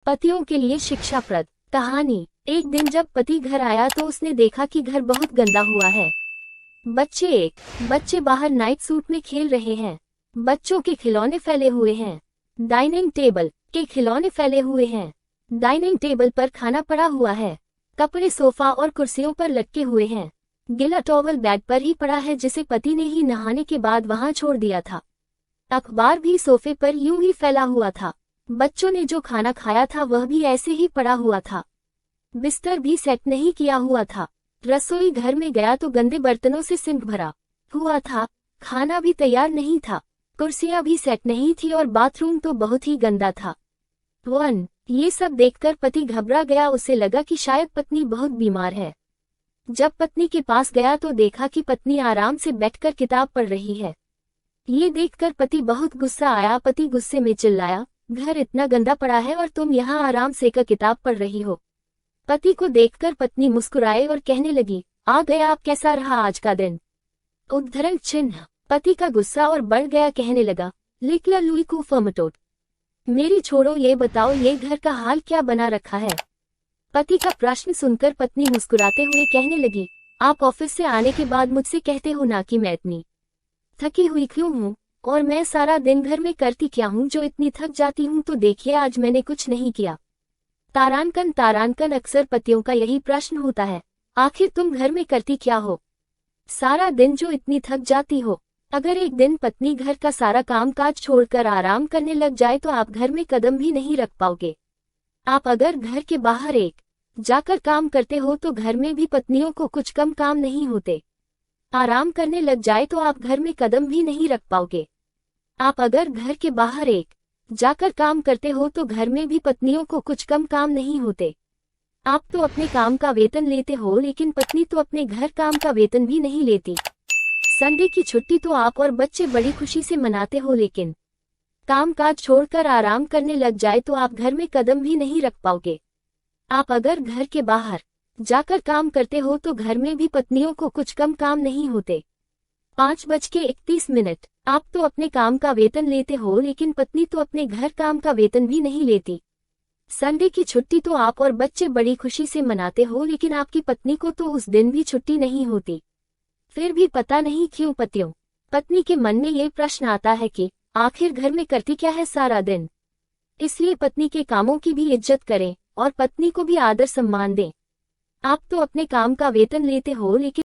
पतियों के लिए शिक्षाप्रद कहानी। एक दिन जब पति घर आया तो उसने देखा कि घर बहुत गंदा हुआ है। बच्चे बाहर नाइट सूट में खेल रहे हैं। बच्चों के खिलौने फैले हुए हैं। डाइनिंग टेबल के खिलौने फैले हुए हैं। डाइनिंग टेबल पर खाना पड़ा हुआ है। कपड़े सोफा और कुर्सियों पर लटके हुए हैं। गीला टॉवल बेड पर ही पड़ा है जिसे पति ने ही नहाने के बाद वहां छोड़ दिया था। अखबार भी सोफे पर यूं ही फैला हुआ था। बच्चों ने जो खाना खाया था वह भी ऐसे ही पड़ा हुआ था। बिस्तर भी सेट नहीं किया हुआ था। रसोई घर में गया तो गंदे बर्तनों से सिंक भरा हुआ था। खाना भी तैयार नहीं था। कुर्सियां भी सेट नहीं थी और बाथरूम तो बहुत ही गंदा था। ये सब देखकर पति घबरा गया। उसे लगा कि शायद पत्नी बहुत बीमार है। जब पत्नी के पास गया तो देखा कि पत्नी आराम से बैठकर किताब पढ़ रही है। ये देखकर पति बहुत गुस्सा आया। पति गुस्से में चिल्लाया, घर इतना गंदा पड़ा है और तुम यहाँ आराम से किताब पढ़ रही हो। पति को देखकर पत्नी मुस्कुराए और कहने लगी, आ गया, आप कैसा रहा आज का दिन? उद्धरण चिन्ह। पति का गुस्सा और बढ़ गया। कहने लगा, लिखला लुई को फर्मटोट, मेरी छोड़ो, ये बताओ ये घर का हाल क्या बना रखा है? पति का प्रश्न सुनकर पत्नी मुस्कुराते हुए कहने लगी, आप ऑफिस से आने के बाद मुझसे कहते हो ना कि मैं इतनी थकी हुई क्यों हूँ और मैं सारा दिन घर में करती क्या हूँ जो इतनी थक जाती हूँ। तो देखिए आज मैंने कुछ नहीं किया। तारांकन अक्सर पतियों का यही प्रश्न होता है, आखिर तुम घर में करती क्या हो सारा दिन जो इतनी थक जाती हो? अगर एक दिन पत्नी घर का सारा काम काज छोड़कर आराम करने लग जाए तो आप घर में कदम भी नहीं रख पाओगे। आप अगर घर के बाहर जाकर काम करते हो तो घर में भी पत्नियों को कुछ कम काम नहीं होते। आराम करने लग जाए तो आप घर में कदम भी नहीं रख पाओगे। आप अगर घर के बाहर जाकर काम करते हो तो घर में भी पत्नियों को कुछ कम काम नहीं होते। आप तो अपने काम का वेतन लेते हो लेकिन पत्नी तो अपने घर काम का वेतन भी नहीं लेती। संडे की छुट्टी तो आप और बच्चे बड़ी खुशी से मनाते हो लेकिन काम काज छोड़कर आराम करने लग जाए तो आप घर में कदम भी नहीं रख पाओगे। आप अगर घर के बाहर जाकर काम करते हो तो घर में भी पत्नियों को कुछ कम काम नहीं होते। 5:31। आप तो अपने काम का वेतन लेते हो लेकिन पत्नी तो अपने घर काम का वेतन भी नहीं लेती। संडे की छुट्टी तो आप और बच्चे बड़ी खुशी से मनाते हो लेकिन आपकी पत्नी को तो उस दिन भी छुट्टी नहीं होती। फिर भी पता नहीं क्यों पत्नी के मन में ये प्रश्न आता है कि आखिर घर में करती क्या है सारा दिन। इसलिए पत्नी के कामों की भी इज्जत करें और पत्नी को भी आदर सम्मान दें। आप तो अपने काम का वेतन लेते हो लेकिन